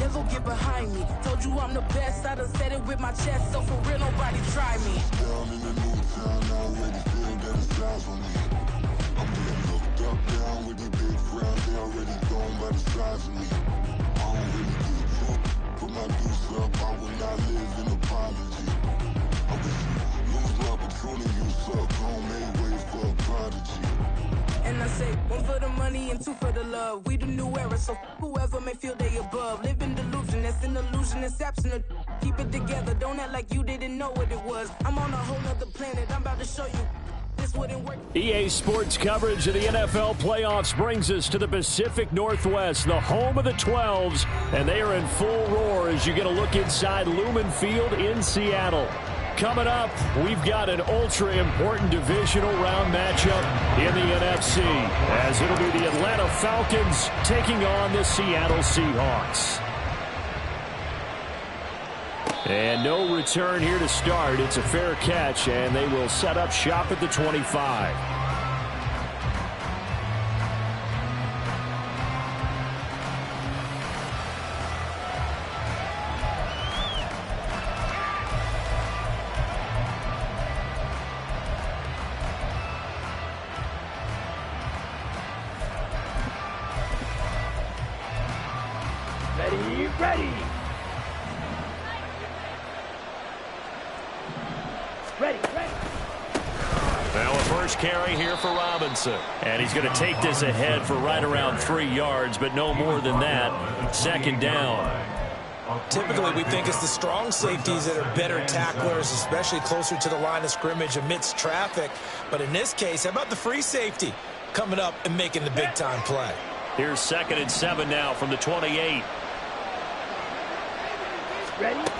devil get behind me. Told you I'm the best, I done said it with my chest, so for real, nobody try me. Down in the new town, I already feel that it's eyes on me. I'm being looked up, down with these big crowds, they already gone by the size of me. I don't really give a fuck, put my deuce up, I will not live in apology. I wish you lose my opportunity, you suck, homemade way for a prodigy. And I say, one for the money and two for the love. We the new era, so whoever may feel they above. Live in delusion, that's an illusion, it's absent. Keep it together, don't act like you didn't know what it was. I'm on a whole nother planet, I'm about to show you. This wouldn't work. EA Sports coverage of the NFL playoffs brings us to the Pacific Northwest, the home of the 12s, and they are in full roar as you get a look inside Lumen Field in Seattle. Coming up, we've got an ultra-important divisional round matchup in the NFC, as it'll be the Atlanta Falcons taking on the Seattle Seahawks. And no return here to start. It's a fair catch, and they will set up shop at the 25. Carry here for Robinson. And he's going to take this ahead for right around 3 yards, but no more than that. Second down. Typically, we think it's the strong safeties that are better tacklers, especially closer to the line of scrimmage amidst traffic. But in this case, how about the free safety coming up and making the big-time play? Here's 2nd and 7 now from the 28. Ready?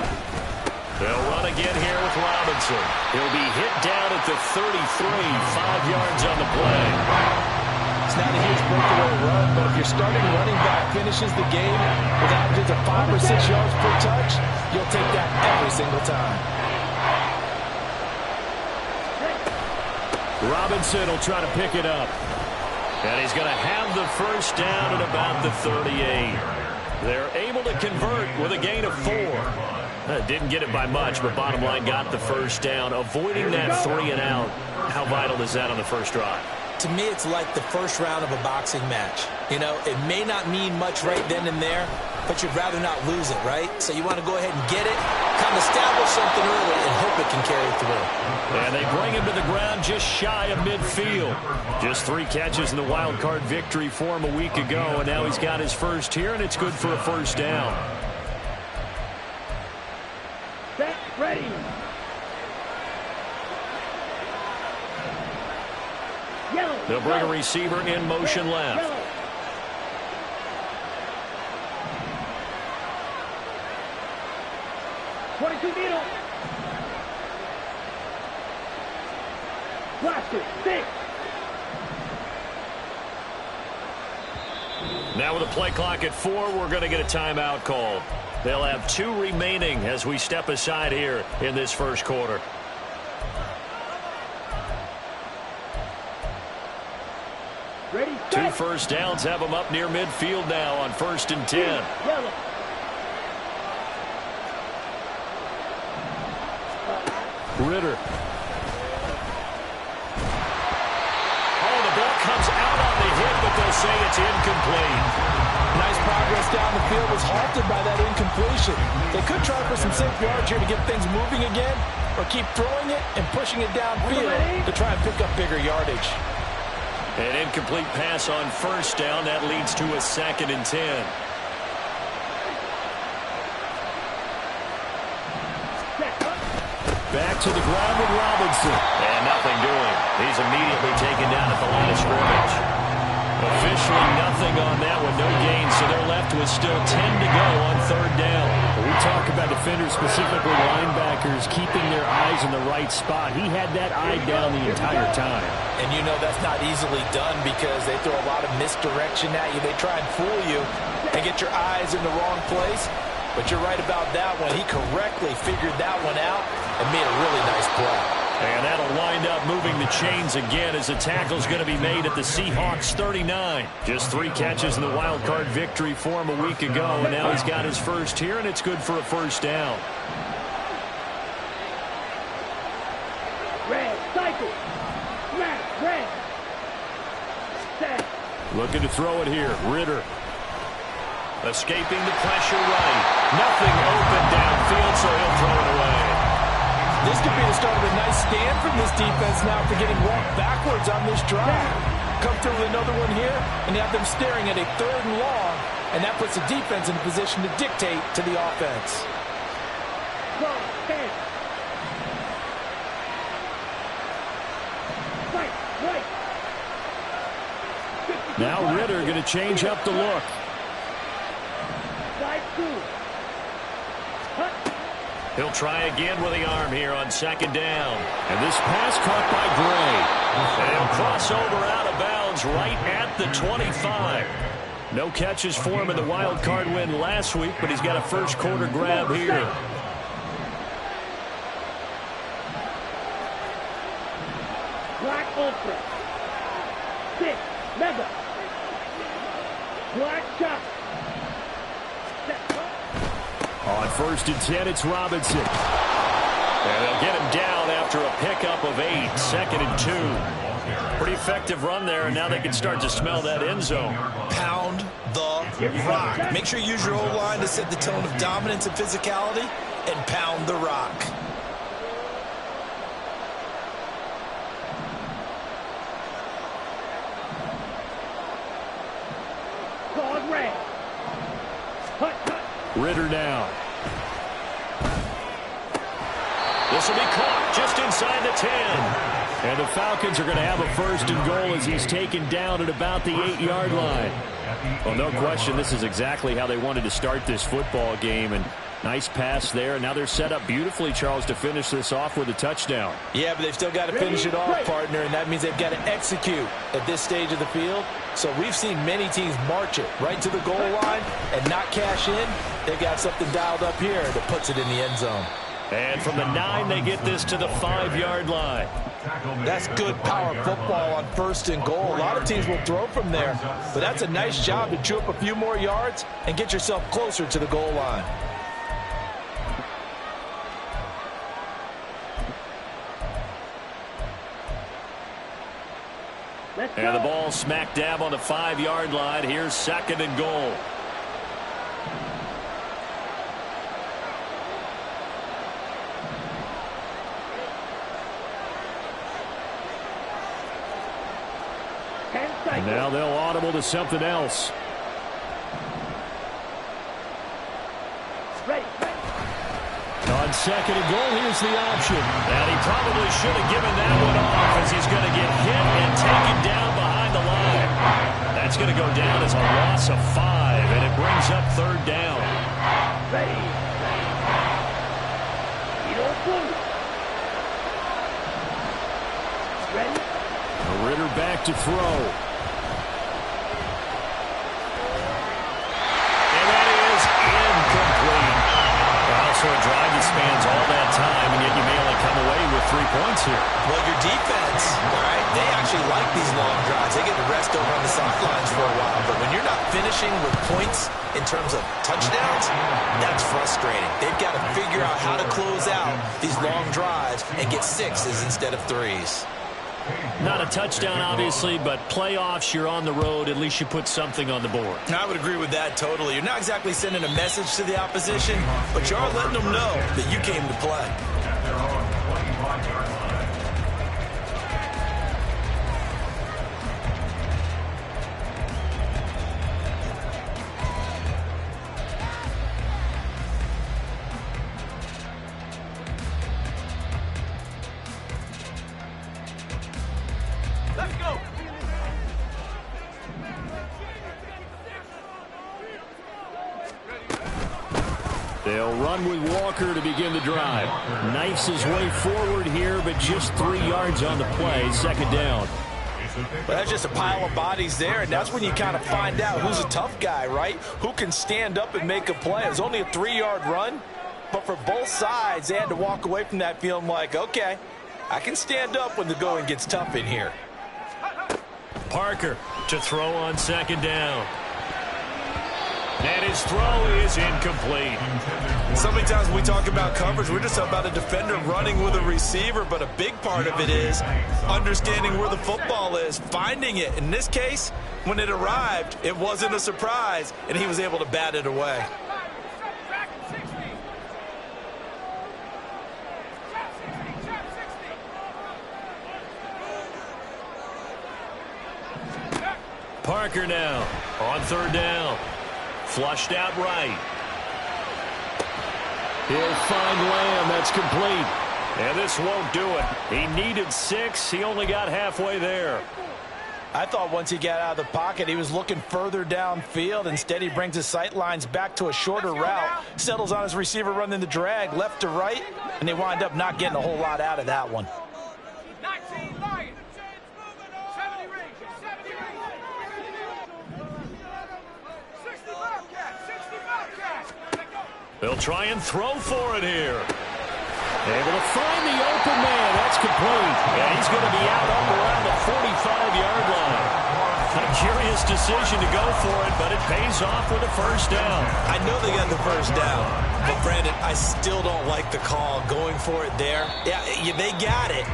They'll run again here with Robinson. He'll be hit down at the 33, 5 yards on the play. It's not a huge breakaway run, but if your starting running back finishes the game with averages of 5 or 6 yards per touch, you'll take that every single time. Robinson will try to pick it up. And he's going to have the first down at about the 38. They're able to convert with a gain of 4. Didn't get it by much, but bottom line got the first down. Avoiding that 3 and out. How vital is that on the first drive? To me, it's like the first round of a boxing match. You know, it may not mean much right then and there, but you'd rather not lose it, right? So you want to go ahead and get it, kind of establish something early, and hope it can carry through. And they bring him to the ground just shy of midfield. Just 3 catches in the wild card victory for him a week ago, and now he's got his first here, and it's good for a first down. Set, ready. Yellow. They'll bring a receiver in motion left. Yellow. Needle. Blaster, 6. Now with a play clock at 4, we're going to get a timeout called. They'll have 2 remaining as we step aside here in this first quarter. Ready, 2 first downs have them up near midfield now on 1st and 10. Yellow. Ritter. Oh, the ball comes out on the hit, but they'll say it's incomplete. Nice progress down the field was halted by that incompletion. They could try for some safe yards here to get things moving again, or keep throwing it and pushing it downfield to try and pick up bigger yardage. An incomplete pass on 1st down. That leads to a 2nd and 10. Back to the ground with Robinson. And nothing doing. He's immediately taken down at the line of scrimmage. Officially nothing on that one. No gain, so they're left with still 10 to go on 3rd down. We talk about defenders, specifically linebackers, keeping their eyes in the right spot. He had that eye down the entire time. And you know that's not easily done because they throw a lot of misdirection at you. They try and fool you and get your eyes in the wrong place. But you're right about that one. He correctly figured that one out and made a really nice play. And that'll wind up moving the chains again as the tackle's going to be made at the Seahawks 39. Just 3 catches in the wild card victory for him a week ago, and now he's got his first here, and it's good for a first down. Red, cycle. Red. Set. Looking to throw it here. Ridder. Escaping the pressure right. Nothing open downfield, so he'll throw it away. This could be the start of a nice stand from this defense now after getting walked backwards on this drive. Come through with another one here, and you have them staring at a 3rd and long, and that puts the defense in a position to dictate to the offense. Go, 10. Right. Now Ridder going to change up the look. 5-2. He'll try again with the arm here on 2nd down. And this pass caught by Gray. And he'll cross over out of bounds right at the 25. No catches for him in the wild card win last week, but he's got a first quarter grab here. Black Ultra. 6. Mega. Black Chop. On 1st and 10, it's Robinson. And they'll get him down after a pickup of 8. 2nd and 2. Pretty effective run there, and now they can start to smell that end zone. Pound the rock. Make sure you use your O-line to set the tone of dominance and physicality, and pound the rock. Called red. Hut. Ridder now. This will be caught just inside the 10. And the Falcons are going to have a 1st and goal as he's taken down at about the 8-yard line. Well, no question, this is exactly how they wanted to start this football game. And nice pass there. Now they're set up beautifully, Charles, to finish this off with a touchdown. Yeah, but they've still got to finish it off, partner, and that means they've got to execute at this stage of the field. So we've seen many teams march it right to the goal line and not cash in. They've got something dialed up here that puts it in the end zone. And from the 9, they get this to the 5-yard line. That's good power football on 1st and goal. A lot of teams will throw from there, but that's a nice job to chew up a few more yards and get yourself closer to the goal line. And the ball smack dab on the 5-yard line. Here's 2nd and goal. And now they'll audible to something else. On 2nd and goal, here's the option. And he probably should have given that one off as he's going to get hit and taken down behind the line. That's going to go down as a loss of 5, and it brings up 3rd down. Ready. Ridder back to throw. And that is incomplete. Also a drive that spans all that time, and yet you may only come away with 3 points here. Well, your defense, all right, they actually like these long drives. They get to rest over on the sidelines for a while. But when you're not finishing with points in terms of touchdowns, that's frustrating. They've got to figure out how to close out these long drives and get 6s instead of 3s. Not a touchdown, obviously, but playoffs, you're on the road. At least you put something on the board. I would agree with that totally. You're not exactly sending a message to the opposition, but you are letting them know that you came to play. They'll run with Walker to begin the drive. Knifes his way forward here, but just 3 yards on the play. 2nd down. But that's just a pile of bodies there, and that's when you kind of find out who's a tough guy, right? Who can stand up and make a play. It was only a 3-yard run, but for both sides, they had to walk away from that feeling like, okay, I can stand up when the going gets tough in here. Parker to throw on second down. And his throw is incomplete. So many times when we talk about coverage, we're just about a defender running with a receiver, but a big part of it is understanding where the football is, finding it. In this case, when it arrived, it wasn't a surprise, and he was able to bat it away. Parker now on third down. Flushed out right. He'll find Lamb. That's complete. And this won't do it. He needed 6. He only got halfway there. I thought once he got out of the pocket, he was looking further downfield. Instead, he brings his sight lines back to a shorter route, settles on his receiver running the drag left to right, and they wind up not getting a whole lot out of that one. 19 Lions. 70 Rangers. 70 Rangers. 60 Bobcats. 60 Bobcats. They'll try and throw for it here. Able to find the open man. That's complete. And he's going to be out up around the 45-yard line. A curious decision to go for it, but it pays off with a first down. I know they got the first down, but Brandon, I still don't like the call going for it there. Yeah, they got it,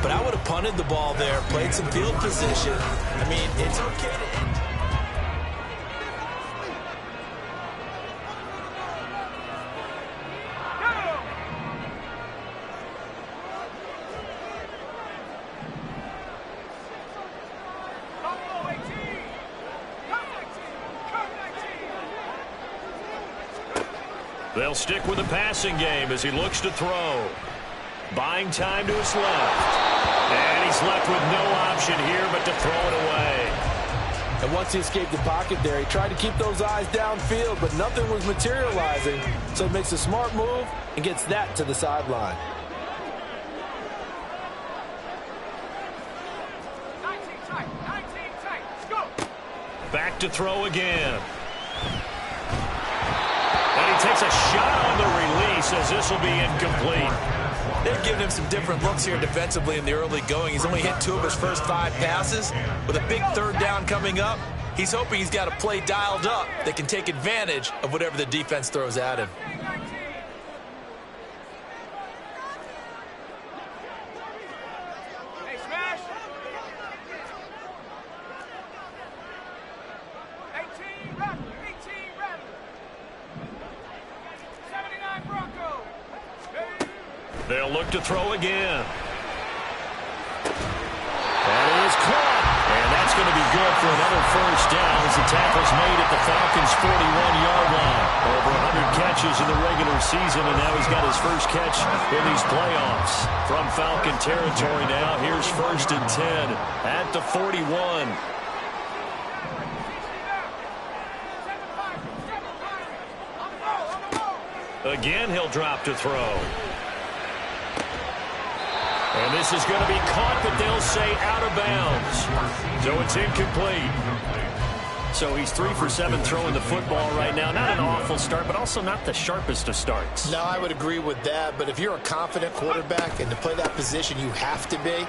but I would have punted the ball there, played some field position. I mean, it's okay to end. They'll stick with the passing game as he looks to throw. Buying time to his left. And he's left with no option here but to throw it away. And once he escaped the pocket there, he tried to keep those eyes downfield, but nothing was materializing. So he makes a smart move and gets that to the sideline. 19 tight. 19 tight. Let's go. Back to throw again. And he takes a shot on the release as this will be incomplete. They've given him some different looks here defensively in the early going. He's only hit 2 of his first 5 passes. With a big third down coming up, he's hoping he's got a play dialed up that can take advantage of whatever the defense throws at him. Hey, smash. 18 Rattler. 18 Rattler. 79 Bronco. They'll look to throw again. That is caught. And that's going to be good for another first down as the tackle's made at the Falcons' 41-yard line. Over 100 catches in the regular season, and now he's got his first catch in these playoffs. From Falcon territory now, here's 1st and 10 at the 41. Again, he'll drop to throw. And this is going to be caught, but they'll say out of bounds. So it's incomplete. So he's 3 for 7 throwing the football right now. Not an awful start, but also not the sharpest of starts. No, I would agree with that. But if you're a confident quarterback and to play that position, you have to be.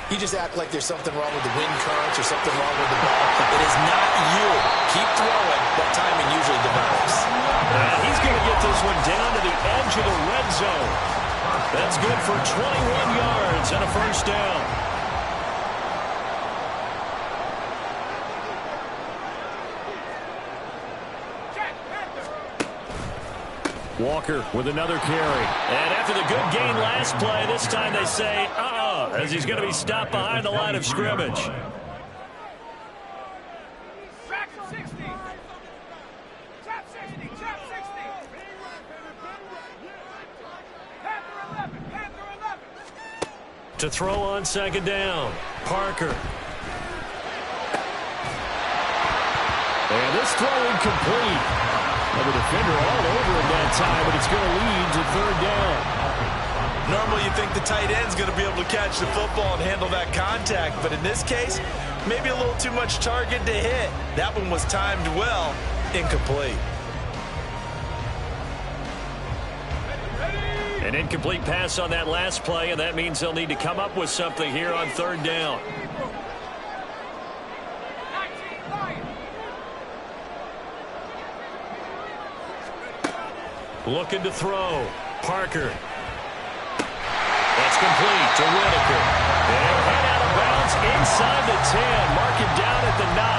You just act like there's something wrong with the wind currents or something wrong with the ball. It is not you. Keep throwing. That timing usually develops. And he's going to get this one down to the edge of the red zone. That's good for 21 yards and a first down. Walker with another carry. And after the good gain last play, this time they say, as he's going to be stopped behind the line of scrimmage. To throw on second down, Parker. And this throw incomplete. And the defender all over him that time, but it's going to lead to third down. Normally you think the tight end's going to be able to catch the football and handle that contact, but in this case, maybe a little too much target to hit. That one was timed well, incomplete. An incomplete pass on that last play, and that means they'll need to come up with something here on third down. Looking to throw. Parker. That's complete to Whitaker. They'll head out of bounds inside the 10. Mark it down at the 9.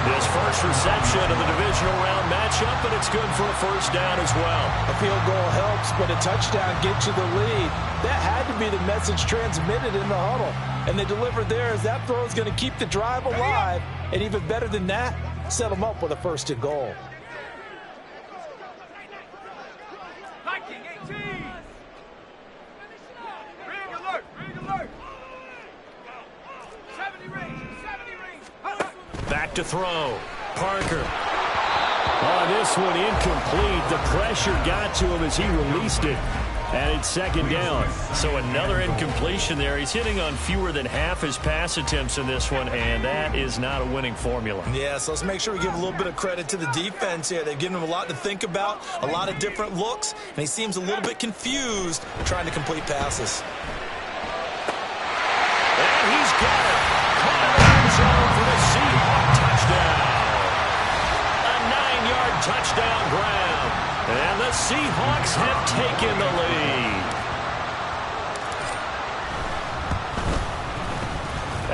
His first reception of the divisional round matchup, but it's good for a first down as well. A field goal helps, but a touchdown gets you the lead. That had to be the message transmitted in the huddle. And they delivered there as that throw is going to keep the drive alive. And even better than that, set them up with a first and goal. Back to throw. Parker. Oh, this one incomplete. The pressure got to him as he released it. And it's second down. So another incompletion there. He's hitting on fewer than half his pass attempts in this one, and that is not a winning formula. Yeah, so let's make sure we give a little bit of credit to the defense here. They've given him a lot to think about, a lot of different looks, and he seems a little bit confused trying to complete passes. And he's got it. Caught in the end zone for the Seahawks touchdown. A 9-yard touchdown grab. And the Seahawks have taken the lead.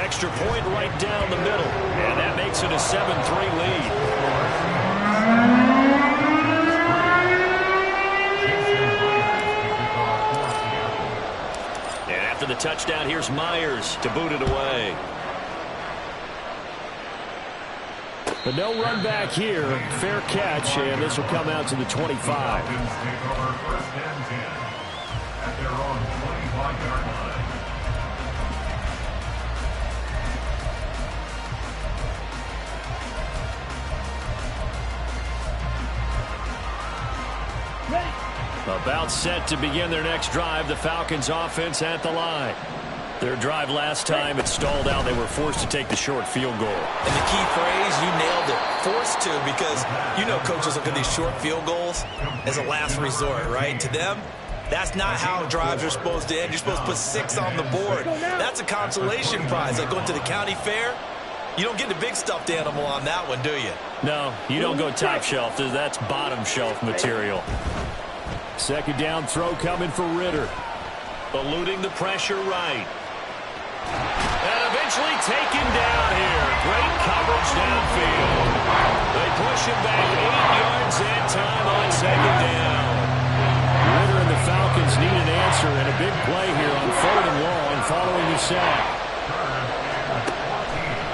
Extra point right down the middle. And that makes it a 7-3 lead. And after the touchdown, here's Myers to boot it away. But no run back here. Fair catch, and this will come out to the 25. About set to begin their next drive. The Falcons offense at the line. Their drive last time, it stalled out. They were forced to take the short field goal. And the key phrase, you nailed it. Forced to, because you know coaches look at these short field goals as a last resort, right? To them, that's not how drives are supposed to end. You're supposed to put 6 on the board. That's a consolation prize. Like going to the county fair, you don't get the big stuffed animal on that one, do you? No, you don't go top shelf. That's bottom shelf material. Second down throw coming for Ritter. Eluding the pressure right. And eventually taken down here. Great coverage downfield. They push him back 8 yards that time on second down. Ritter and the Falcons need an answer, and a big play here on 3rd and long following the sack.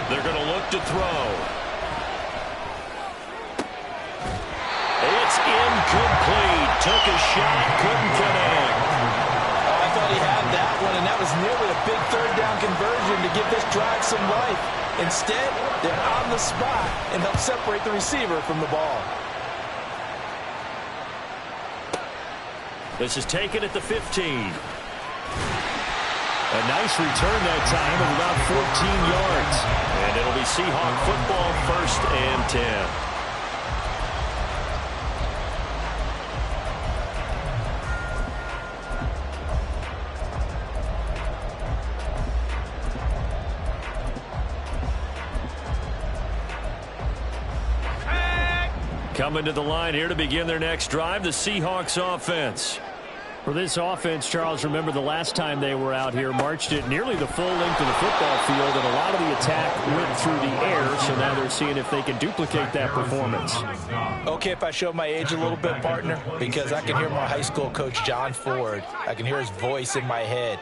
They're going to look to throw. It's incomplete. Took a shot, couldn't connect. I thought he had that one, and that was nearly a big 3rd down conversion to give this drive some life. Instead, they're on the spot and help separate the receiver from the ball. This is taken at the 15. A nice return that time of about 14 yards. And it'll be Seahawk football, 1st and 10. Coming to the line here to begin their next drive, the Seahawks offense. For this offense, Charles, remember the last time they were out here, marched it nearly the full length of the football field, and a lot of the attack went through the air, so now they're seeing if they can duplicate that performance. Okay, if I show my age a little bit, partner, because I can hear my high school coach, John Ford. I can hear his voice in my head.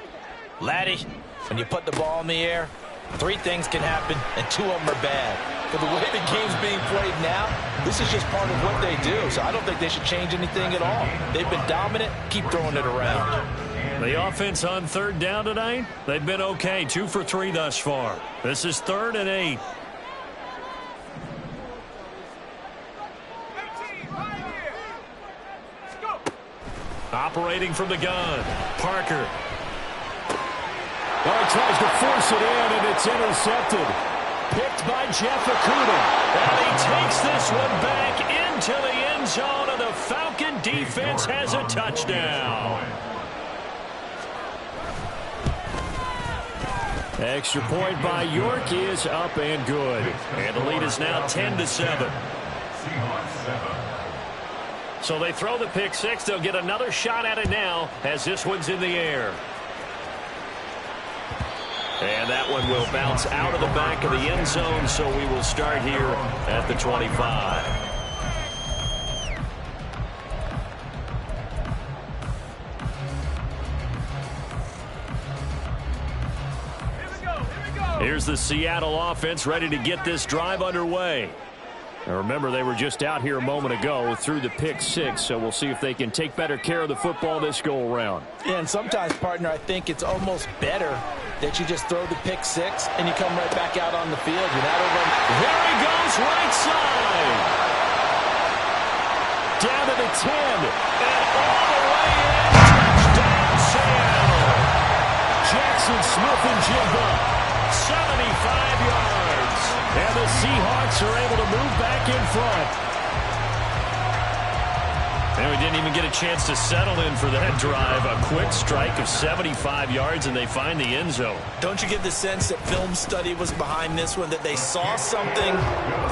Laddie, when you put the ball in the air, 3 things can happen, and 2 of them are bad. But the way the game's being played now, this is just part of what they do. So I don't think they should change anything at all. They've been dominant. Keep throwing it around. The offense on 3rd down tonight, they've been okay. 2 for 3 thus far. This is 3rd and 8. Operating from the gun, Parker. Oh, he tries to force it in, and it's intercepted. Picked by Jeff Okudah. And he takes this one back into the end end zone, and the Falcon defense has a touchdown. Extra point by York is up and good. And the lead is now 10-7. So they throw the pick six. They'll get another shot at it now as this one's in the air. And that one will bounce out of the back of the end zone, so we will start here at the 25. Here's the Seattle offense ready to get this drive underway. Now remember, they were just out here a moment ago through the pick six, so we'll see if they can take better care of the football this go-around. Yeah, and sometimes, partner, I think it's almost better that you just throw the pick six and you come right back out on the field. You're not over. There he goes, right side. Down to the 10, and all the way in. Touchdown, Seattle. Jackson Smith-Njigba. 75 yards. And the Seahawks are able to move back in front. And we didn't even get a chance to settle in for that drive. A quick strike of 75 yards, and they find the end zone. Don't you get the sense that film study was behind this one, that they saw something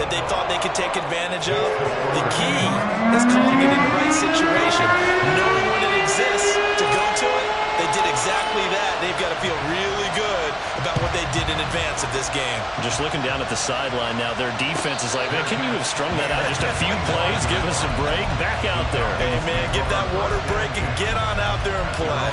that they thought they could take advantage of? The key is calling it in the right situation, knowing when it exists to go to it. They did exactly that. They've got to feel really good about what they did in advance of this game. Just looking down at the sideline now, their defense is like, man, can you have strung that out just a few plays? Give us a break. Back out there. Hey, man, give that water break and get on out there and play.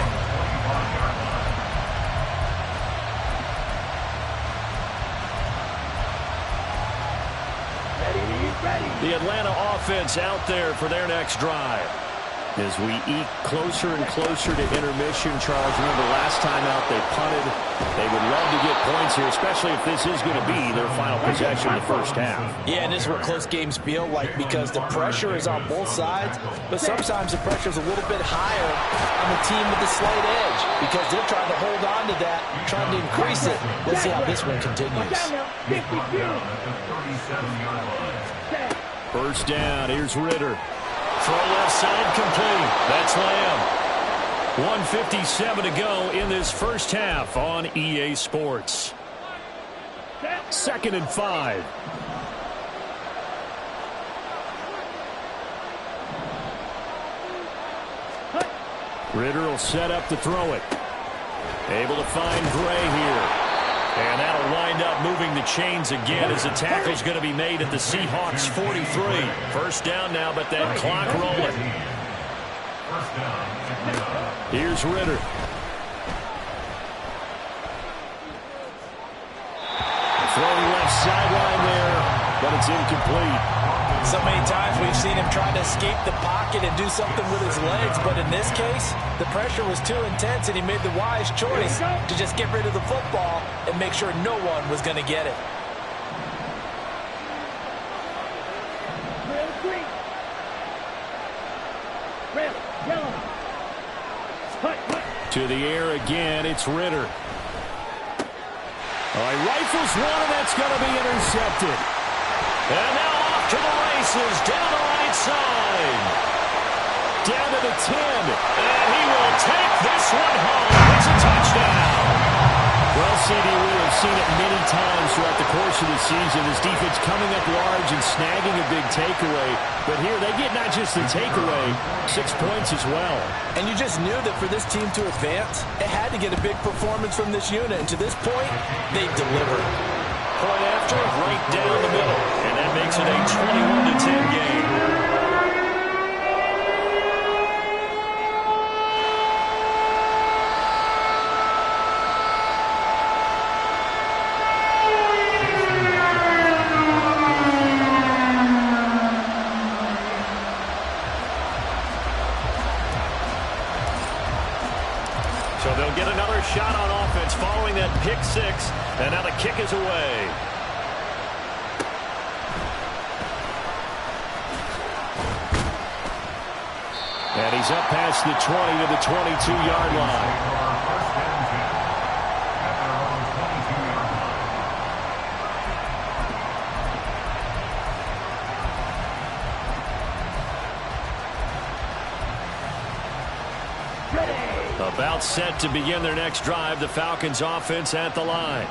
The Atlanta offense out there for their next drive. As we eke closer and closer to intermission, Charles, remember last time out they punted. They would love to get points here, especially if this is going to be their final possession in the first half. Yeah, and this is what close games feel like because the pressure is on both sides, but sometimes the pressure is a little bit higher on the team with the slight edge because they're trying to hold on to that, trying to increase it. Let's see how this one continues. First down, here's Ritter. Throw left side complete. That's Lamb. 1:57 to go in this first half on EA Sports. 2nd and 5. Ritter will set up to throw it. Able to find Gray here. And that'll wind up moving the chains again as the tackle's going to be made at the Seahawks 43. First down now, but that clock rolling. Here's Ritter. Throwing left sideline there, but it's incomplete. So many times we've seen him try to escape the pocket and do something with his legs, but in this case, the pressure was too intense and he made the wise choice to just get rid of the football and make sure no one was going to get it. To the air again, it's Ritter. All right, rifles one, and that's going to be intercepted. And now off to the races, down the right side. Down to the 10, and he will take this one home. It's a touchdown. Well, CD, we have seen it many times throughout the course of the season. This defense coming up large and snagging a big takeaway. But here, they get not just the takeaway, 6 points as well. And you just knew that for this team to advance, it had to get a big performance from this unit. And to this point, they've delivered. Point after, right down the middle. And that makes it a 21-10 game. So they'll get another shot on offense following that pick six. And now the kick is away. And he's up past the 20 to the 22-yard line. About set to begin their next drive, the Falcons offense at the line.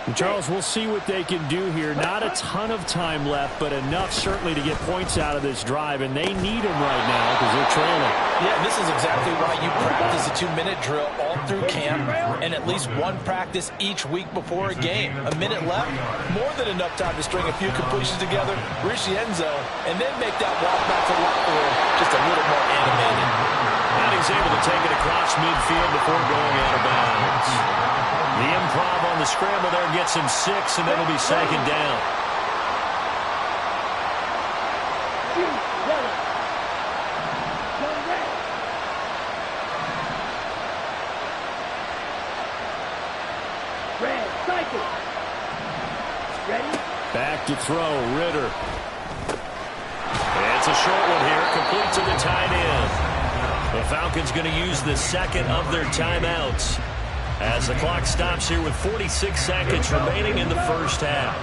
And Charles, we'll see what they can do here. Not a ton of time left, but enough certainly to get points out of this drive, and they need them right now because they're trailing. Yeah, and this is exactly why you practice a 2-minute drill all through camp and at least one practice each week before a game. A minute left, more than enough time to string a few completions together, reach the end zone, and then make that walk back to the locker room just a little more animated. And he's able to take it across midfield before going out of bounds. The improv on the scramble there gets him 6, and it'll be second down. Back to throw, Ritter. It's a short one here, complete to the tight end. The Falcons going to use the second of their timeouts as the clock stops here with 46 seconds remaining in the first half.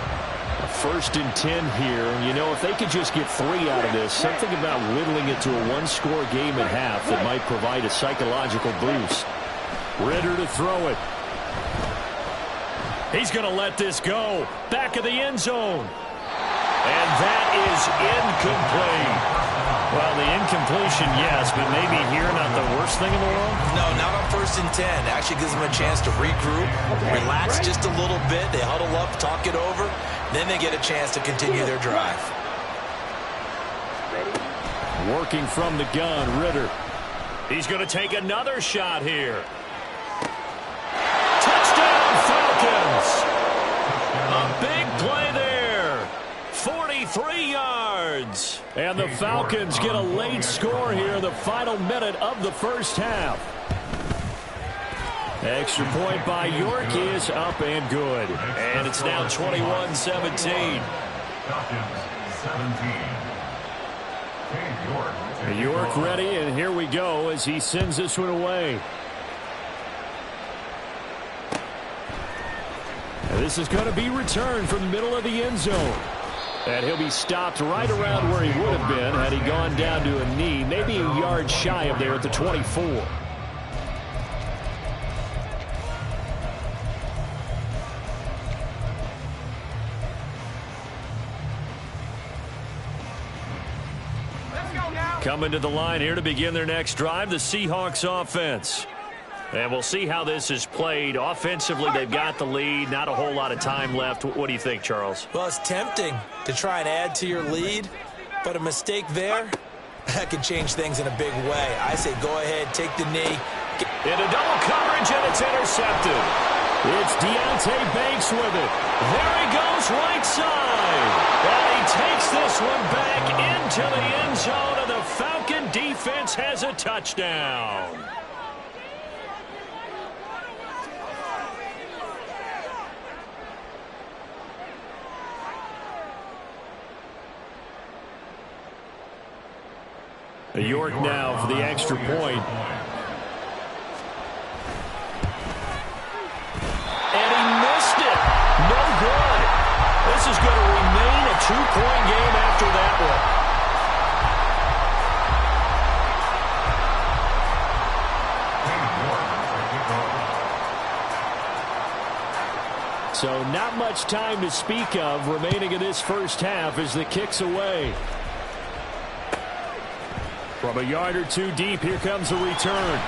A 1st and 10 here. You know, if they could just get 3 out of this, something about whittling it to a 1-score game at half that might provide a psychological boost. Ritter to throw it. He's going to let this go. Back of the end zone. And that is incomplete. Well, the incompletion, yes, but maybe here not the worst thing in the world? No, not on 1st and 10. Actually gives them a chance to regroup, relax just a little bit. They huddle up, talk it over. Then they get a chance to continue their drive. Working from the gun, Ritter. He's going to take another shot here. Touchdown, Falcons! A big play there. 43 yards. And the Falcons get a late score here in the final minute of the first half. Extra point by York is up and good. And it's now 21-17. York ready, and here we go as he sends this one away. And this is going to be returned from the middle of the end zone. And he'll be stopped right around where he would have been had he gone down to a knee, maybe a yard shy of there at the 24. Coming to the line here to begin their next drive, the Seahawks offense. And we'll see how this is played. Offensively, they've got the lead. Not a whole lot of time left. What do you think, Charles? Well, it's tempting to try and add to your lead, but a mistake there, that could change things in a big way. I say go ahead, take the knee. Into double coverage, and it's intercepted. It's Deonte Banks with it. There he goes, right side. And he takes this one back into the end zone, and the Falcon defense has a touchdown. York now for the extra point. And he missed it. No good. This is going to remain a 2-point game after that one. So not much time to speak of remaining in this first half as the kick's away. From a yard or two deep, here comes a return.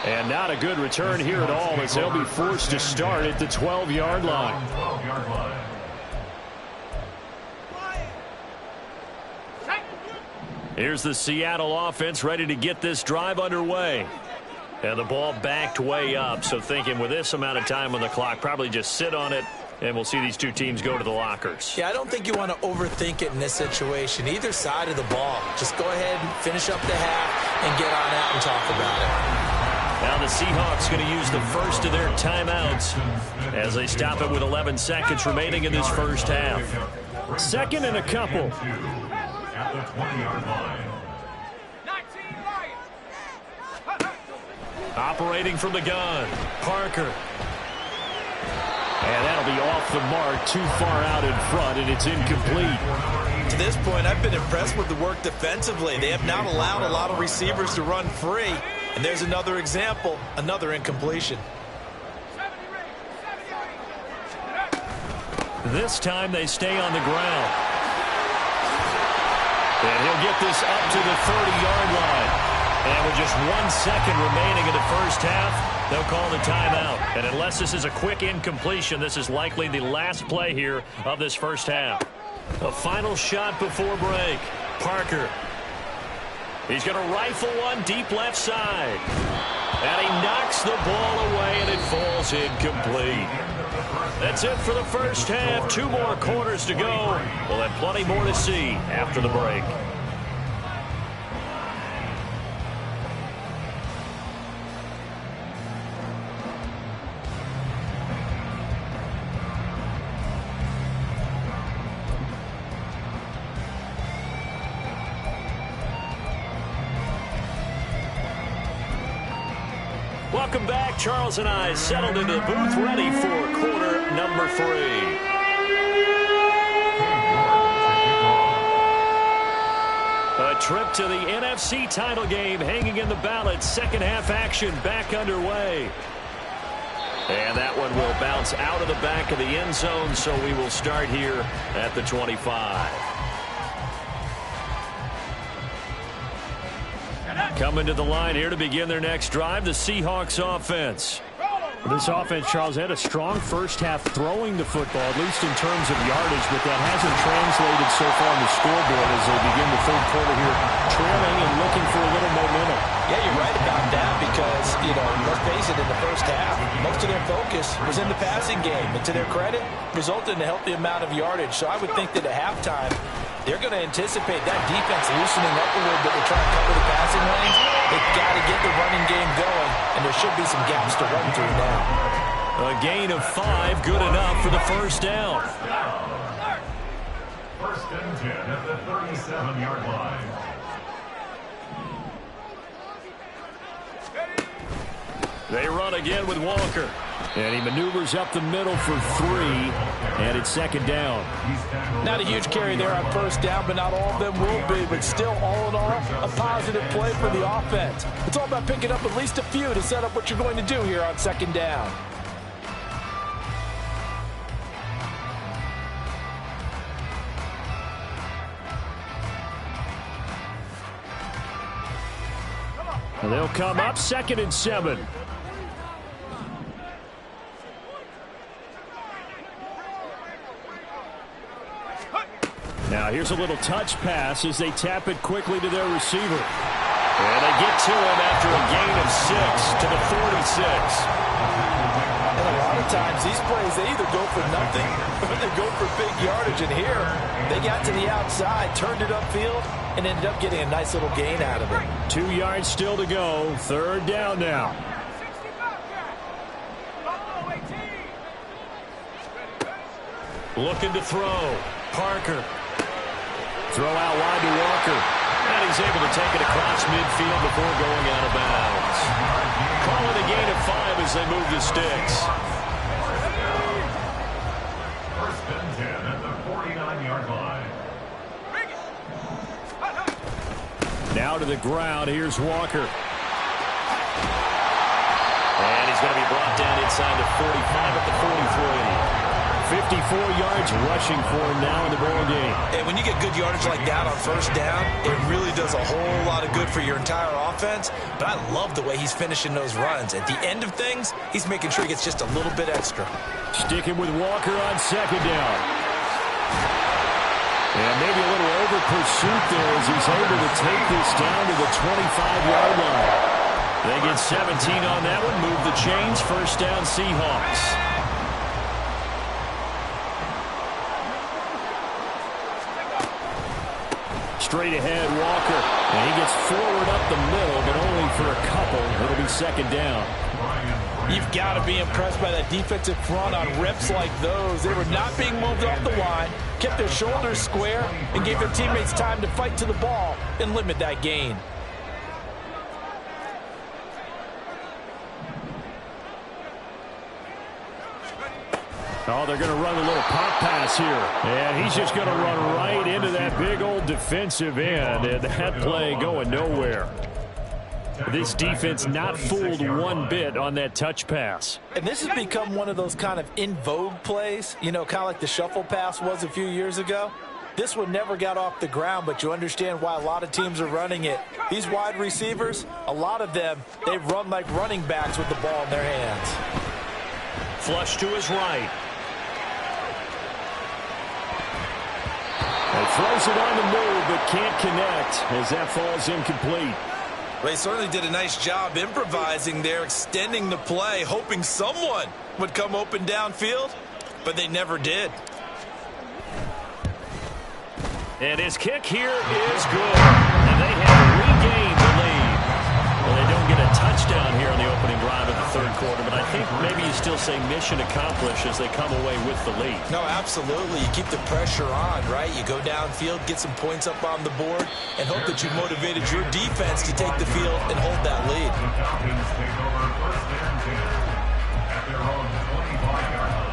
And not a good return here at all as they'll be forced to start at the 12-yard line. Here's the Seattle offense ready to get this drive underway. And the ball backed way up, so thinking with this amount of time on the clock, probably just sit on it, and we'll see these two teams go to the lockers. Yeah, I don't think you want to overthink it in this situation. Either side of the ball. Just go ahead and finish up the half and get on out and talk about it. Now the Seahawks going to use the first of their timeouts as they stop it with 11 seconds remaining in this first half. Second and a couple. At the 20-yard line. Operating from the gun, Parker. And that'll be off the mark, too far out in front, and it's incomplete. To this point, I've been impressed with the work defensively. They have not allowed a lot of receivers to run free. And there's another example, another incompletion. This time they stay on the ground. And he'll get this up to the 30-yard line. And with just 1 second remaining in the first half, they'll call the timeout. And unless this is a quick incompletion, this is likely the last play here of this first half. A final shot before break. Parker. He's going to rifle one deep left side. And he knocks the ball away, and it falls incomplete. That's it for the first half. 2 more quarters to go. We'll have plenty more to see after the break. Welcome back. Charles and I settled into the booth, ready for quarter number 3. A trip to the NFC title game hanging in the balance. Second half action back underway. And that one will bounce out of the back of the end zone, so we will start here at the 25. Coming to the line here to begin their next drive, the Seahawks offense. This offense, Charles, had a strong first half throwing the football, at least in terms of yardage, but that hasn't translated so far on the scoreboard as they begin the third quarter here, trailing and looking for a little momentum. Yeah, you're right about that because, let's face it, in the first half, most of their focus was in the passing game. And to their credit, resulted in a healthy amount of yardage. So I would think that at halftime, they're going to anticipate that defense loosening up a little bit to try to cover the passing lanes. They've got to get the running game going, and there should be some gaps to run through now. A gain of 5, good enough for the first down. First and 10 at the 37-yard line. They run again with Walker. And he maneuvers up the middle for 3, and it's second down. Not a huge carry there on first down, but not all of them will be. But still, all in all, a positive play for the offense. It's all about picking up at least a few to set up what you're going to do here on second down. And they'll come up 2nd and 7. Now here's a little touch pass as they tap it quickly to their receiver. And they get to him after a gain of 6 to the 46. And a lot of times these plays, they either go for nothing or they go for big yardage. And here, they got to the outside, turned it upfield, and ended up getting a nice little gain out of it. 2 yards still to go. Third down now. Looking to throw. Parker. Throw out wide to Walker. And he's able to take it across midfield before going out of bounds. Call it a gain of 5 as they move the sticks. First and 10 at the 49-yard line. Now to the ground. Here's Walker. And he's going to be brought down inside the 45 at the 43. 54 yards rushing for him now in the ball game. And when you get good yardage like that on first down, it really does a whole lot of good for your entire offense. But I love the way he's finishing those runs. At the end of things, he's making sure he gets just a little bit extra. Sticking with Walker on second down. And maybe a little over pursuit there as he's able to take this down to the 25-yard line. They get 17 on that one, move the chains, first down Seahawks. Straight ahead, Walker. And he gets forward up the middle, but only for a couple. It'll be second down. You've got to be impressed by that defensive front on reps like those. They were not being moved off the line, kept their shoulders square, and gave their teammates time to fight to the ball and limit that gain. Oh, they're going to run a little pop pass here. And he's just going to run right into that big old defensive end. And that play going nowhere. This defense not fooled one bit on that touch pass. And this has become one of those kind of in vogue plays, you know, kind of like the shuffle pass was a few years ago. This one never got off the ground, but you understand why a lot of teams are running it. These wide receivers, a lot of them, they run like running backs with the ball in their hands. Flush to his right. And throws it on the move, but can't connect as that falls incomplete. Well, they certainly did a nice job improvising there, extending the play, hoping someone would come open downfield, but they never did. And his kick here is good. And they have regained the lead. Well, they don't get a touchdown here on the opening drive of the third quarter, but I think maybe you still say mission accomplished as they come away with the lead. No, absolutely. You keep the pressure on, right? You go downfield, get some points up on the board, and hope that you've motivated your defense to take the field and hold that lead. The Falcons take over first and 10 at their own 25-yard line.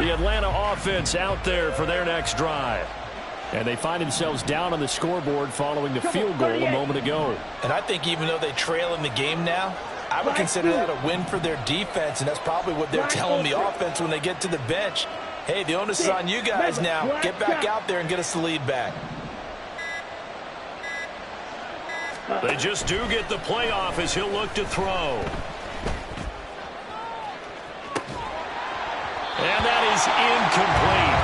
The Atlanta offense out there for their next drive. And they find themselves down on the scoreboard following the field goal a moment ago. And I think even though they trail in the game now, I would consider that a win for their defense, and that's probably what they're telling the offense when they get to the bench. Hey, the onus is on you guys now. Get back out there and get us the lead back. They just do get the playoff as he'll look to throw. And that is incomplete.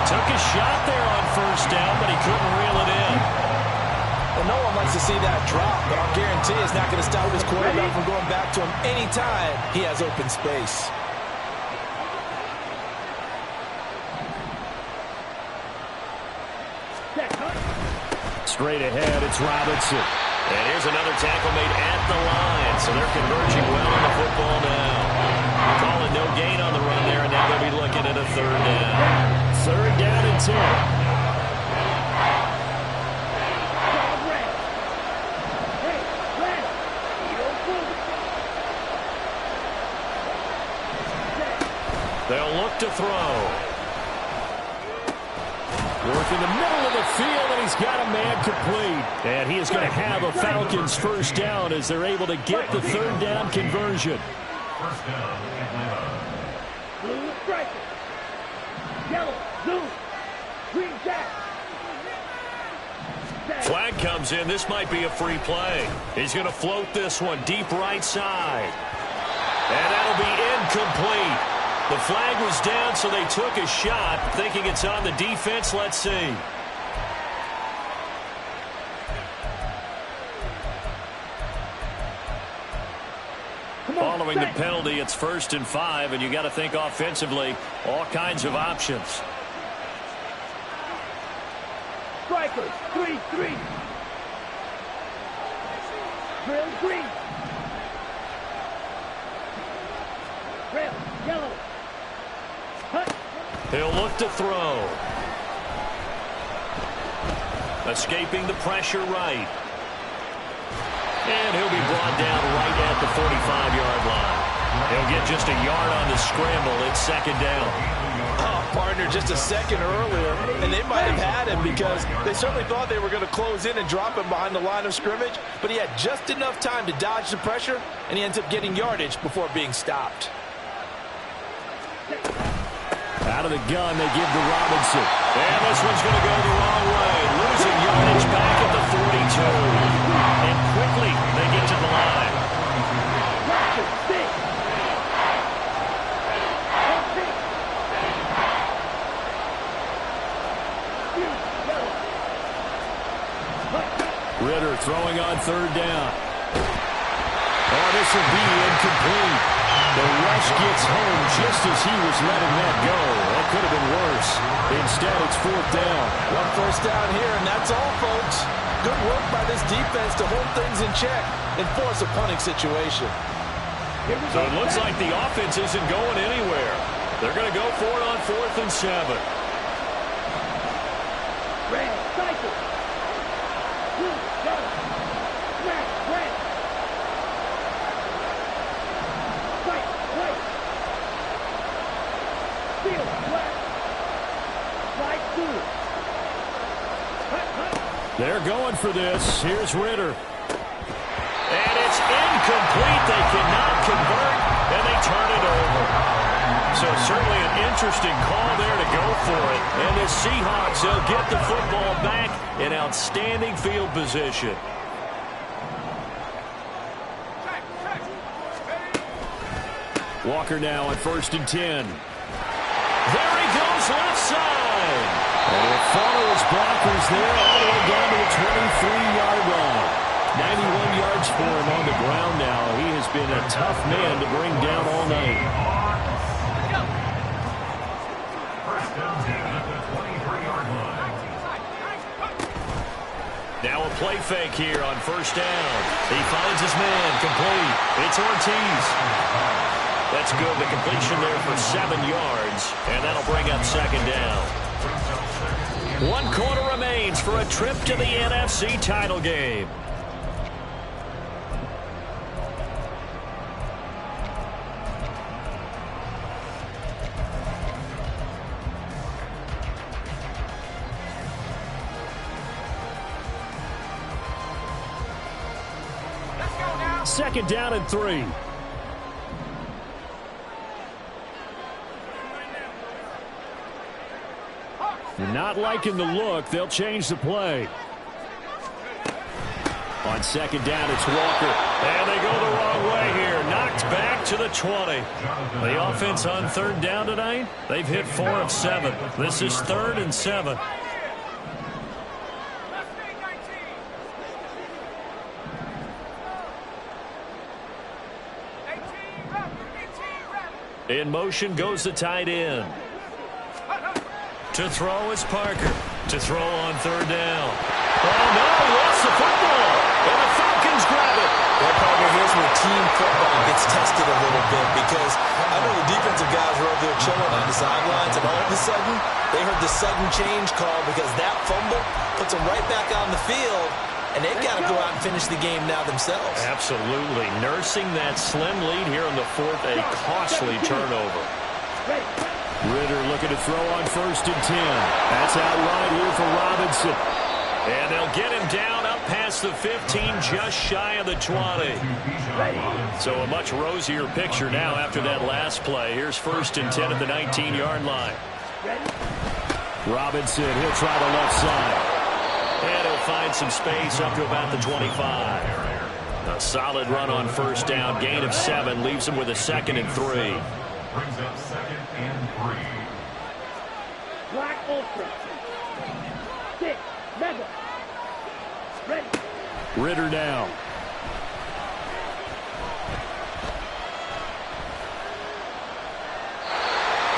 Took a shot there on first down, but he couldn't reel it in. Well, no one likes to see that drop, but I'll guarantee it's not going to stop his quarterback from going back to him anytime he has open space. Straight ahead, it's Robinson. And here's another tackle made at the line, so they're converging well on the football now. Calling no gain on the run there, and now they'll be looking at a third down. Third down and 10. They'll look to throw. Work in the middle of the field, and he's got a man complete. And he is going to have a Falcons first down as they're able to get the third down conversion. First down, Atlanta. Blue striker. Yellow, blue, green jack. Flag comes in. This might be a free play. He's going to float this one deep right side. And that'll be incomplete. The flag was down, so they took a shot, thinking it's on the defense. Let's see. Following the penalty, it's 1st and 5, and you got to think offensively, all kinds of options. Strikers, 3-3. Drill green. Drill yellow. Hut. He'll look to throw. Escaping the pressure right. And he'll be brought down right at the 45-yard line. He'll get just a yard on the scramble. It's 2nd down. Oh, partner, just a second earlier, and they might have had him because they certainly thought they were going to close in and drop him behind the line of scrimmage, but he had just enough time to dodge the pressure, and he ends up getting yardage before being stopped. Out of the gun, they give to Robinson. And this one's going to go the wrong way. Losing yardage back at the 42. And quickly, they get to the line. Ritter throwing on 3rd down. Oh, this will be incomplete. The rush gets home just as he was letting that go. That could have been worse. Instead, it's 4th down. One first down here, and that's all, folks. Good work by this defense to hold things in check and force a punting situation. So it looks like the offense isn't going anywhere. They're going to go for it on 4th and 7. Red, cycle. Blue, yellow. Red, red. White. They're going for this. Here's Ritter. And it's incomplete. They cannot convert, and they turn it over. So certainly an interesting call there to go for it. And the Seahawks, they'll get the football back in outstanding field position. Walker now on 1st and 10. There he goes left side. And it follows blockers there all the way down to the 23-yard line. 91 yards for him on the ground now. He has been a tough man to bring down all night. Now a play fake here on 1st down. He finds his man, complete. It's Ortiz. That's good. The completion there for 7 yards, and that'll bring up 2nd down. 1 quarter remains for a trip to the NFC title game. Let's go now. 2nd down and 3. Not liking the look. They'll change the play. On 2nd down, it's Walker. And they go the wrong way here. Knocked back to the 20. The offense on 3rd down tonight, they've hit 4 of 7. This is 3rd and 7. In motion goes the tight end. To throw is Parker. To throw on 3rd down. Oh, no, lost the football. And the Falcons grab it. Well, Parker, here's where team football gets tested a little bit because I know the defensive guys were over there chilling on the sidelines, and all of a sudden, they heard the sudden change call because that fumble puts them right back on the field, and they've got to go out and finish the game now themselves. Absolutely. Nursing that slim lead here in the 4th, a costly turnover. Ritter looking to throw on 1st and 10. That's out wide here for Robinson. And they'll get him down up past the 15, just shy of the 20. So a much rosier picture now after that last play. Here's 1st and 10 at the 19-yard line. Robinson, he'll try the left side. And he'll find some space up to about the 25. A solid run on 1st down. Gain of 7 leaves him with a 2nd and 3. Brings up 2nd and 3. Black Ultra. 6. Mega. Ready. Ritter now.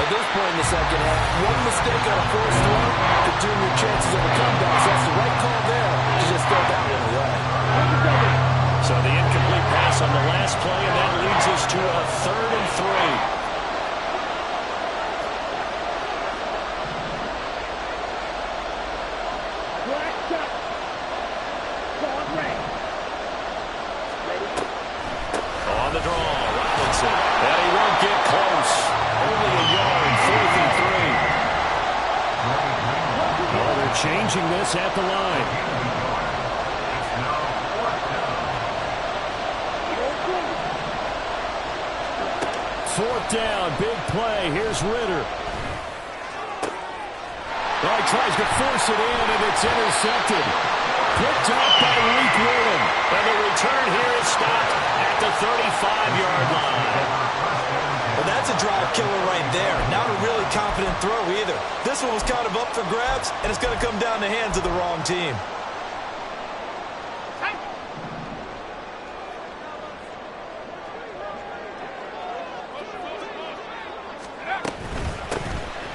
At this point in the 2nd half, one mistake on a forced throw could doom your chances of a comeback. So that's the right call there to just throw that one away. So the incomplete pass on the last play, and that leads us to a 3rd and 3. On the draw, Robinson. And he won't get close. Only a yard, 4th and 3. Oh, they're changing this at the line. Fourth down, big play. Here's Ritter. Oh, he tries to force it in, and it's intercepted. Picked off by Reek Whelan. And the return here is stopped at the 35-yard line. Well, that's a drive killer right there. Not a really confident throw either. This one was kind of up for grabs, and it's going to come down the hands of the wrong team.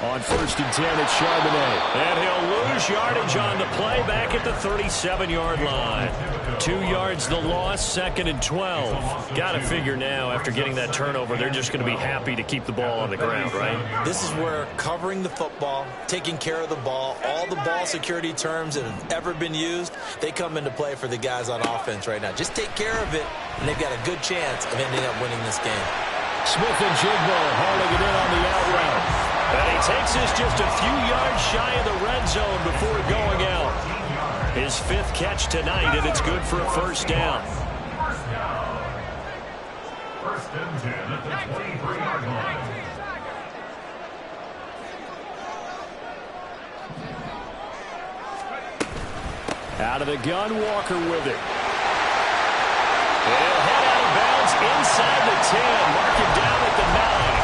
On 1st and 10, it's Charbonnet. And he'll lose yardage on the play back at the 37-yard line. 2 yards the loss, 2nd and 12. Got to figure now, after getting that turnover, they're just going to be happy to keep the ball on the ground, right? This is where covering the football, taking care of the ball, all the ball security terms that have ever been used, they come into play for the guys on offense right now. Just take care of it, and they've got a good chance of ending up winning this game. Smith and Jigbo hauling it in on the out route. And he takes this just a few yards shy of the red zone before going out. His 5th catch tonight, and it's good for a first down. First and 10 at the 23-yard line. Out of the gun, Walker with it. He'll head out of bounds inside the 10. Mark it down at the 9.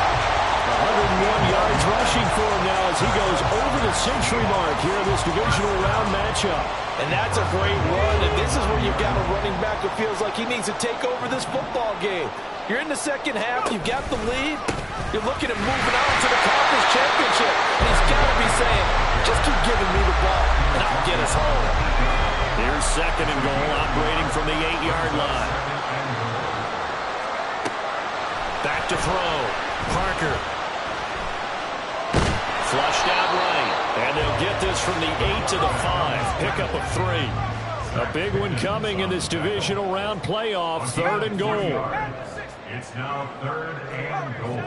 101 yards rushing for him now as he goes over the century mark here in this divisional round matchup. And that's a great run, and this is where you've got a running back who feels like he needs to take over this football game. You're in the second half, you've got the lead, you're looking at moving on to the conference championship, and he's got to be saying, just keep giving me the ball, and I'll get us home. Here's 2nd and goal, operating from the 8-yard line. Back to throw. Parker. Flushed out right. And they'll get this from the 8 to the 5. Pickup of 3. A big one coming in this divisional round playoff. 3rd and goal. It's now 3rd and goal.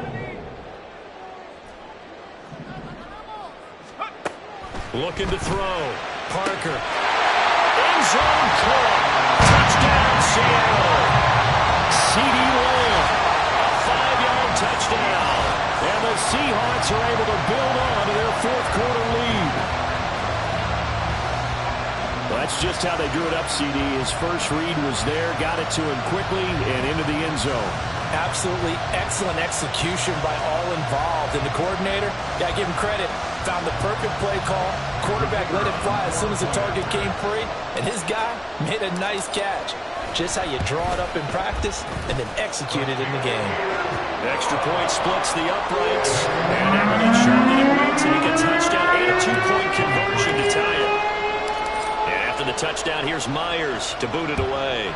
Looking to throw. Parker. End zone caught. Touchdown, Seattle. C.D. Lamb. A 5-yard touchdown. And the Seahawks are able to build on to their 4th quarter lead. Well, that's just how they drew it up, C.D. His first read was there, got it to him quickly, and into the end zone. Absolutely excellent execution by all involved. And the coordinator, got to give him credit, found the perfect play call. Quarterback let it fly as soon as the target came free, and his guy made a nice catch. Just how you draw it up in practice and then execute it in the game. Extra point splits the uprights, and Emerald Charlotte wins, and he gets a touchdown and a 2-point conversion to tie it. And after the touchdown, here's Myers to boot it away.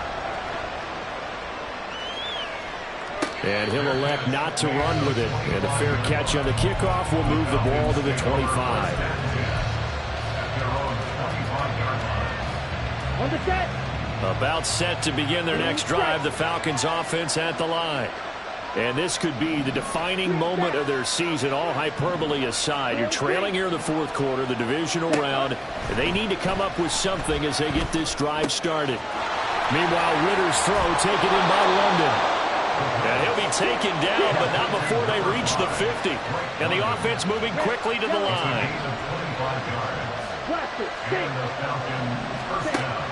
And he'll elect not to run with it. And a fair catch on the kickoff will move the ball to the 25. On the set. About set to begin their next drive, the Falcons offense at the line. And this could be the defining moment of their season, all hyperbole aside. You're trailing here in the 4th quarter, the divisional round. And they need to come up with something as they get this drive started. Meanwhile, Ritter's throw taken in by London. And he'll be taken down, but not before they reach the 50. And the offense moving quickly to the line.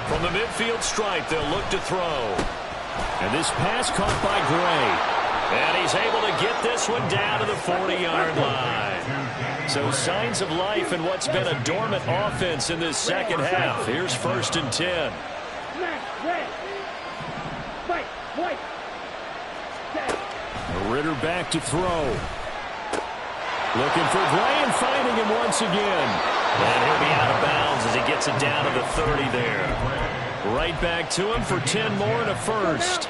From the midfield stripe, they'll look to throw. And this pass caught by Gray. And he's able to get this one down to the 40-yard line. So signs of life in what's been a dormant offense in this second half. Here's 1st and 10. Ritter back to throw. Looking for Gray and finding him once again. And he'll be out of bounds as he gets it down to the 30 there. Right back to him for 10 more and a first.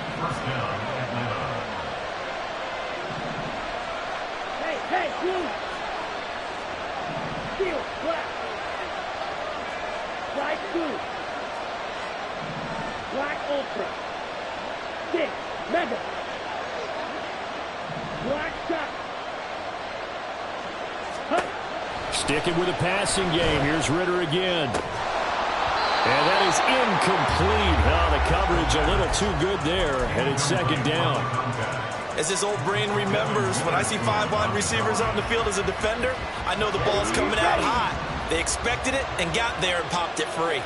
Hey, blue. Steel, black. Black, blue. Black, ultra. Stick, mega. Black, shot. Sticking with a passing game. Here's Ritter again. And that is incomplete. Now the coverage a little too good there, and it's 2nd down. As his old brain remembers, when I see 5 wide receivers on the field as a defender, I know the ball's coming out hot. They expected it and got there and popped it free.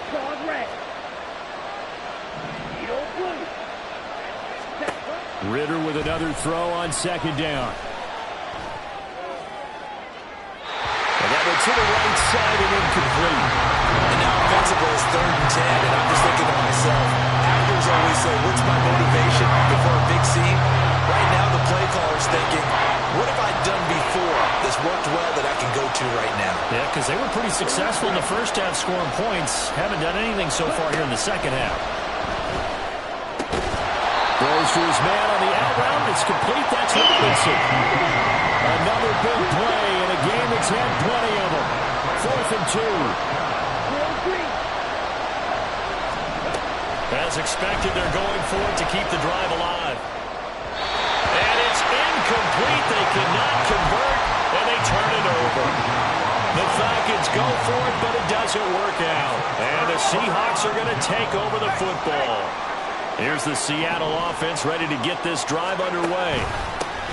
Ritter with another throw on 2nd down. And that went to the right side and incomplete. And now offensively it's 3rd and 10, and I'm just thinking to myself, actors always say, what's my motivation before a big scene? Right now the play caller's thinking, what have I done before that's worked well that I can go to right now? Yeah, because they were pretty successful in the first half scoring points. Haven't done anything so far here in the second half. Throws to his man on the out route. It's complete. That's Robinson. Another big play in a game that's had plenty of them. 4th and 2. As expected, they're going for it to keep the drive alive. And it's incomplete. They cannot convert, and they turn it over. The Falcons go for it, but it doesn't work out. And the Seahawks are going to take over the football. Here's the Seattle offense ready to get this drive underway.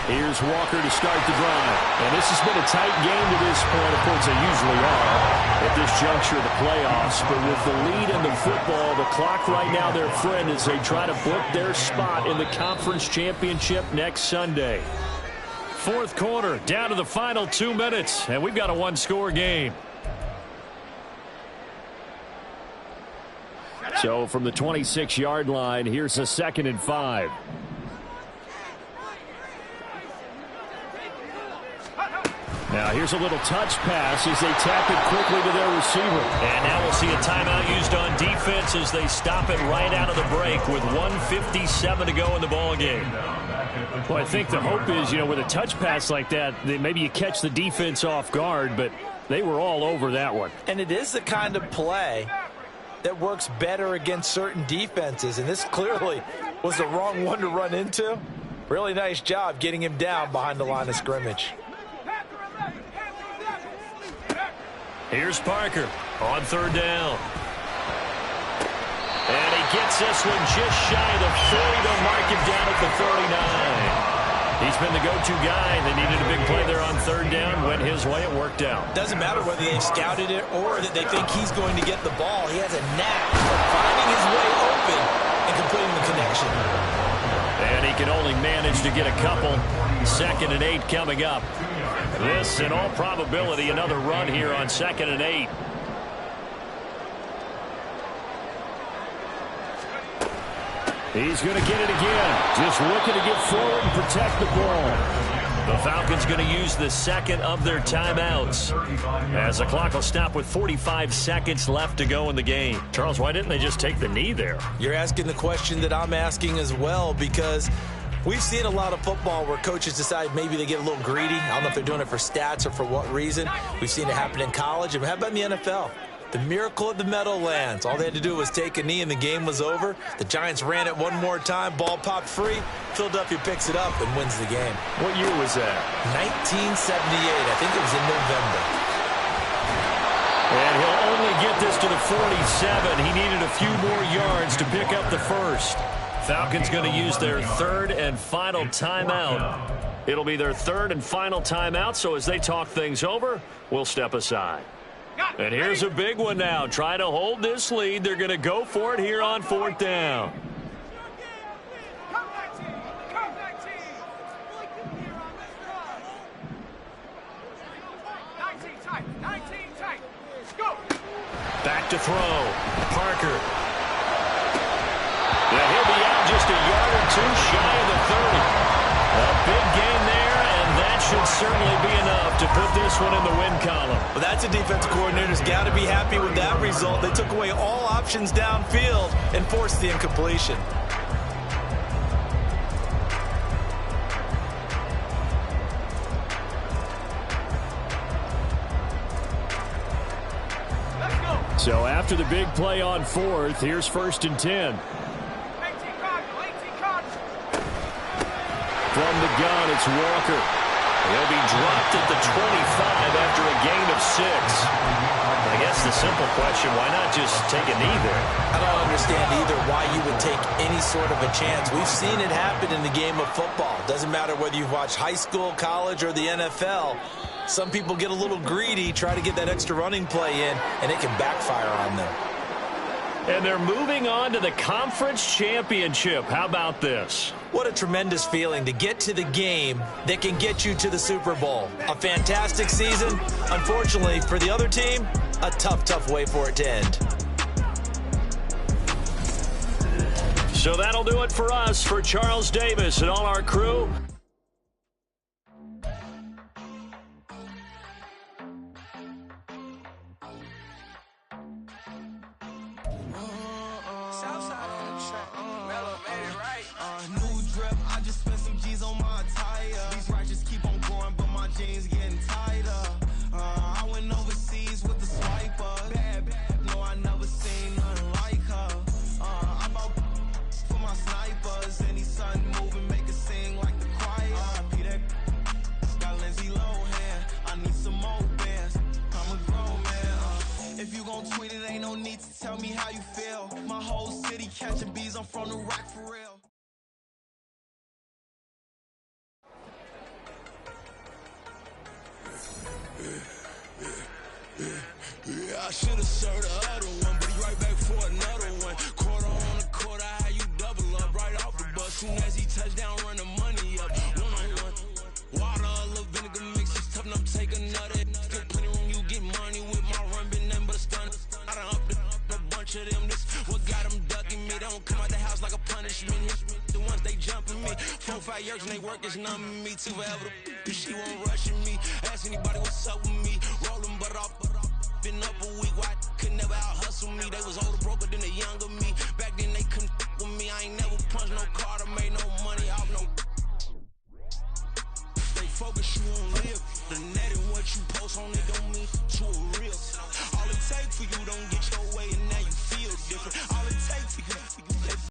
Here's Walker to start the drive. And this has been a tight game to this point. Of course, they usually are at this juncture of the playoffs. But with the lead in the football, the clock right now their friend as they try to book their spot in the conference championship next Sunday. Fourth quarter, down to the final 2 minutes. And we've got a one-score game. So from the 26-yard line, here's a 2nd and 5. Now here's a little touch pass as they tap it quickly to their receiver. And now we'll see a timeout used on defense as they stop it right out of the break with 1:57 to go in the ball game. Well, I think the hope is, with a touch pass like that, maybe you catch the defense off guard, but they were all over that one. And it is the kind of play that works better against certain defenses, and this clearly was the wrong one to run into. Really nice job getting him down behind the line of scrimmage. Here's Parker on 3rd down. And he gets this one just shy of the 40. They'll mark him down at the 39. He's been the go-to guy. They needed a big play there on 3rd down. Went his way. It worked out. Doesn't matter whether they've scouted it or that they think he's going to get the ball. He has a knack for finding his way open and completing the connection. And he can only manage to get a couple. 2nd and 8 coming up. This, in all probability, another run here on 2nd and 8. He's going to get it again. Just looking to get forward and protect the ball. The Falcons going to use the 2nd of their timeouts as the clock will stop with 45 seconds left to go in the game. Charles, why didn't they just take the knee there? You're asking the question that I'm asking as well, because we've seen a lot of football where coaches decide maybe they get a little greedy. I don't know if they're doing it for stats or for what reason. We've seen it happen in college. And how about in the NFL? The miracle of the Meadowlands. All they had to do was take a knee and the game was over. The Giants ran it one more time. Ball popped free. Philadelphia picks it up and wins the game. What year was that? 1978. I think it was in November. And he'll only get this to the 47. He needed a few more yards to pick up the first. Falcons going to use their 3rd and final timeout. It'll be their 3rd and final timeout, so as they talk things over, we'll step aside. And here's a big one now. Trying to hold this lead. They're going to go for it here on 4th down. Back to throw. Parker. Yeah, he'll be out just a yard or two shy of the 30. A big gain there, and that should certainly be enough to put this one in the win column. Well, that's a defensive coordinator's got to be happy with that result. They took away all options downfield and forced the incompletion. So after the big play on 4th, here's 1st and 10. From the gun, it's Walker. He'll be dropped at the 25 after a gain of 6. I guess the simple question, why not just take a knee there? I don't understand either why you would take any sort of a chance. We've seen it happen in the game of football. Doesn't matter whether you've watched high school, college, or the NFL. Some people get a little greedy, try to get that extra running play in, and it can backfire on them. And they're moving on to the conference championship. How about this? What a tremendous feeling to get to the game that can get you to the Super Bowl. A fantastic season. Unfortunately, for the other team, a tough way for it to end. So that'll do it for us. For Charles Davis and all our crew, for my snipers, any sun moving, make it sing like the choir. I should've served the other one, but he right back for another one. Quarter on the quarter, how you double up right off the bus. Soon as he touch down, run the money up. One-on-one. Water, a little vinegar mix, it's tough enough to take another. Still plenty room, you get money with my run, been nothing but a stun. I done upped a bunch of them. This what got them ducking me. They don't come out the house like a punishment. The ones they jumping me. 4-5 years and they work is numbing me. Too forever the she won't rushing me. Ask anybody what's up with me. Rolling butt off. Been up a week, why could never out hustle me? They was older, broker than the younger me. Back then they couldn't with me. I ain't never punched no card or made no money off no. They focus you on live. The net and what you post on it don't mean to a real. All it take for you don't get your